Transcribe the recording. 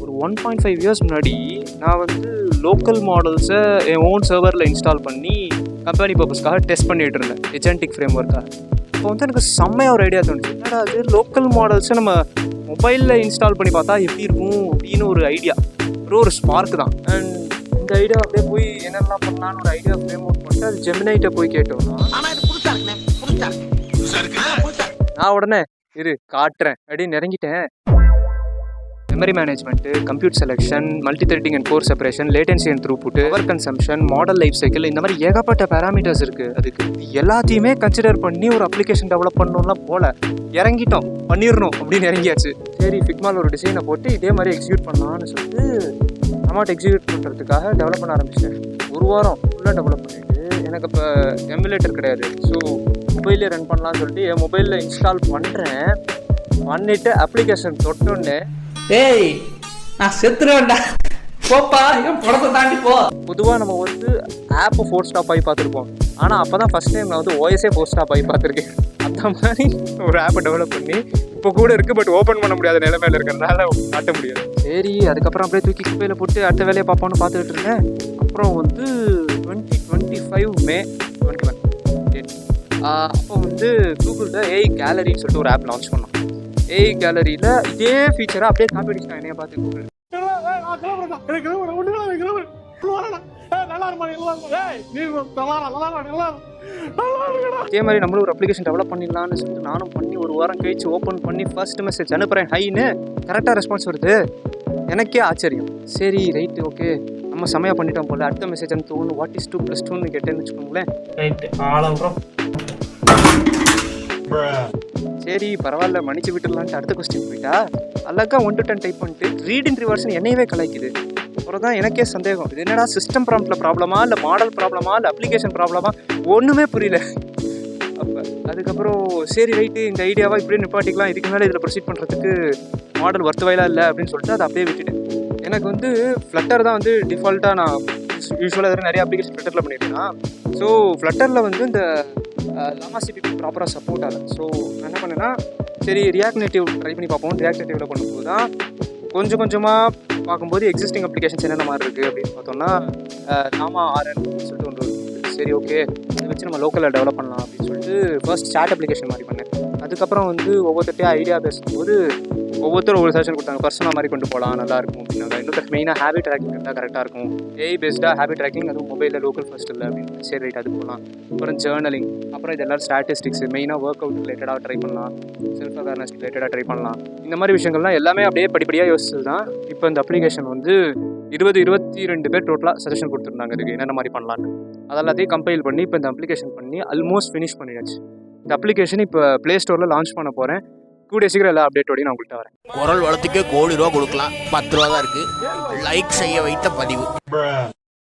ஒரு 1.5 இயர்ஸ் முன்னாடி நான் வந்து லோக்கல் மாடல்ஸை என் ஓன் சர்வரில் இன்ஸ்டால் பண்ணி கம்பெனி பர்பஸ்க்காக டெஸ்ட் பண்ணிகிட்டு இருந்தேன் ஏஜென்டிக் ஃப்ரேம் ஒர்க்காக. இப்போ வந்து எனக்கு செம்மையாக ஒரு ஐடியா தோணுச்சு, என்னடா அது லோக்கல் மாடல்ஸை நம்ம மொபைலில் இன்ஸ்டால் பண்ணி பார்த்தா எப்படி இருக்கும் அப்படின்னு ஒரு ஐடியா, ஒரு ஸ்பார்க் தான். அண்ட் இந்த ஐடியா அப்படியே போய் என்னெல்லாம் பண்ணலான்னு ஒரு ஐடியா ஃப்ரேம் ஒர்க் பண்ணிட்டு அது ஜெமினைட்ட போய் கேட்டோம்னா நான் உடனே இரு காட்டுறேன் அப்படின்னு இறங்கிட்டேன். Memory management, compute selection, multi threading and core separation, latency and throughput, power consumption, model life cycle, இந்த மாதிரி ஏகப்பட்ட பேராமீட்டர்ஸ் இருக்குது. அதுக்கு எல்லாத்தையுமே கன்சிடர் பண்ணி ஒரு அப்ளிகேஷன் டெவலப் பண்ணணும்லாம் போல இறங்கிட்டோம், பண்ணிடணும் அப்படின்னு இறங்கியாச்சு. சரி ஃபிக்மாவில் ஒரு டிசைனை போட்டு இதே மாதிரி எக்ஸிக்யூட் பண்ணலான்னு சொல்லிட்டு அமௌண்ட் எக்ஸிக்யூட் பண்ணுறதுக்காக டெவலப் பண்ண ஆரம்பிச்சிட்டேன். ஒரு வாரம் ஃபுல்லாக டெவலப் பண்ணிவிட்டு எனக்கு இப்போ எமுலேட்டர் கிடையாது, ஸோ மொபைல்லே ரன் பண்ணலான்னு சொல்லிட்டு என் மொபைலில் இன்ஸ்டால் பண்ணுறேன். பண்ணிவிட்டு அப்ளிகேஷன் தொட்டோன்னே ஏய் நான் செத்துருவேன்டா, போப்பா என் படத்தை தாண்டி போ. பொதுவாக நம்ம வந்து ஆப்பை 4 ஸ்டாப் ஆகி பார்த்துருப்போம், ஆனால் அப்போ தான் ஃபஸ்ட் டைம் நான் வந்து ஓஎஸ்ஏ 4 ஸ்டாப் ஆகி பார்த்துருக்கேன். அந்த மாதிரி ஒரு ஆப்பை டெவலப் பண்ணி இப்போ கூட இருக்குது, பட் ஓப்பன் பண்ண முடியாத நிலைமையில் இருக்கிறதுனால காட்ட முடியாது. சரி அதுக்கப்புறம் அப்படியே தூக்கி குப்பையில் போட்டு அடுத்த வேலையை பார்ப்போன்னு பார்த்துக்கிட்டு இருந்தேன். அப்புறம் வந்து 2025 மே 21 அப்போ வந்து கூகுளில் ஏஐ கேலரின்னு சொல்லிட்டு ஒரு ஆப் லான்ச் பண்ணோம். ஏஐ கேலரியில் இதே ஃபீச்சரை அப்படியே காப்பி அடிச்சிட்டாங்க என்னைய பார்த்து கூகுள். இதே மாதிரி நம்மளும் ஒரு அப்ளிகேஷன் டெவலப் பண்ணிடலான்னு சொல்லிட்டு நானும் பண்ணி ஒரு வாரம் கழிச்சு ஓப்பன் பண்ணி ஃபர்ஸ்ட் மெசேஜ் அனுப்புகிறேன், ஹைன்னு கரெக்டாக ரெஸ்பான்ஸ் வருது. எனக்கே ஆச்சரியம். சரி ரைட்டு ஓகே நம்ம செமையாக பண்ணிட்டோம் போல. அடுத்த மெசேஜ் அனுப்புவோன்னு வாட் இஸ் 2 + 2ன்னு கேட்டேன்னு வச்சுக்கோங்களேன். சரி பரவாயில்ல மன்னிச்சு விட்டுடலான்ட்டு அடுத்த கொஸ்டின் போயிட்டா அழகா 1 to 10 டைப் பண்ணிட்டு ரீட் இன் ரிவர்ஸ்னு என்னையவே கலாய்க்குது. அப்புறம் தான் எனக்கே சந்தேகம், இது என்னடா சிஸ்டம் ப்ராம்ப்டில் ப்ராப்ளமா இல்லை மாடல் ப்ராப்ளமா இல்லை அப்ளிகேஷன் ப்ராப்ளமா, ஒன்றுமே புரியல. அப்போ அதுக்கப்புறம் சரி ரைட்டு இந்த ஐடியாவை இப்படியே நிப்பாட்டிக்கலாம், இதுக்கு மேலே இதில் ப்ரொசீட் பண்ணுறதுக்கு மாடல் வர்த்தவையில இல்லை அப்படின்னு சொல்லிட்டு அதை அப்படியே விட்டுட்டேன். எனக்கு வந்து ஃப்ளட்டர் தான் வந்து டிஃபால்ட்டாக நான் யூஸ்வலாக நிறைய அப்ளிகேஷன் ஃப்ளட்டரில் பண்ணியிருக்கேன். ஸோ ஃப்ளட்டரில் வந்து இந்த லாமா சிபிபி ப்ராப்பராக சப்போர்ட் ஆகலை. ஸோ நான் என்ன பண்ணேன்னா சரி ரியாக்ட் நேட்டிவ் ட்ரை பண்ணி பார்ப்போம். ரியாக்ட் நேட்டிவில் பண்ணும்போது தான் கொஞ்சம் கொஞ்சமாக பார்க்கும்போது எக்ஸிஸ்டிங் அப்ளிகேஷன்ஸ் என்னென்ன மாதிரி இருக்குது அப்படின்னு பார்த்தோம்னா லாமா ஆர்என் சொல்லிட்டு ஒன்று இருக்குது. சரி ஓகே அதை வச்சு நம்ம லோக்கலில் டெவலப் பண்ணலாம் அப்படின்னு சொல்லிட்டு ஃபர்ஸ்ட் சாட் அப்ளிகேஷன் மாதிரி பண்ணேன். அதுக்கப்புறம் வந்து ஒவ்வொருத்தையும் ஐடியா பேசும்போது ஒவ்வொருத்தரும் ஒரு செஷன் கொடுத்தாங்க, பர்சனாக மாதிரி கொண்டு போகலாம் நல்லாயிருக்கும் அப்படின்னாங்க. இன்னொரு மெயினாக ஹேபிட் ட்ராக்கிங் இருந்தால் கரெக்டாக இருக்கும், ஏஐ பேஸ்டாக ஹேபிட் ட்ராக்கிங், அதுவும் மொபைலில் லோக்கல் ஃபர்ஸ்ட் இல்லை அப்படின்னு. சரி ரைட் அது போகலாம். அப்புறம் ஜேர்னலிங், அப்புறம் இது எல்லோரும் ஸ்டாட்டிஸ்டிக்ஸ், மெயினாக ஒர்க் அவுட் ரிலேட்டடாக ட்ரை பண்ணலாம், செல்ஃப் அவேர்னஸ் ரிலேட்டடாக ட்ரை பண்ணலாம். இந்த மாதிரி விஷயங்கள்லாம் எல்லாமே அப்படியே படிப்படியாக யோசிச்சு தான் இப்போ இந்த அப்ளிகேஷன் வந்து 22 பேர் டோட்டலாக சஜஷன் கொடுத்துருந்தாங்க இதுக்கு என்னென்ன மாதிரி பண்ணலான்னு. அதெல்லாத்தையும் கம்பைல் பண்ணி இப்போ இந்த அப்ளிகேஷன் பண்ணி ஆல்மோஸ்ட் ஃபினிஷ் பண்ணியாச்சு. இந்த அப்ளிகேஷன் இப்போ ப்ளே ஸ்டோரில் லான்ச் பண்ண போகிறேன். கூடிய சீக்கிரம் எல்லா அப்டேட்டோடையும் நான் உங்கள்கிட்ட வரேன். குரல் வளத்துக்கே ₹1,00,000 கொடுக்கலாம், 10 ரூபா தான் இருக்குது. லைக் செய்ய வைத்த பதிவு.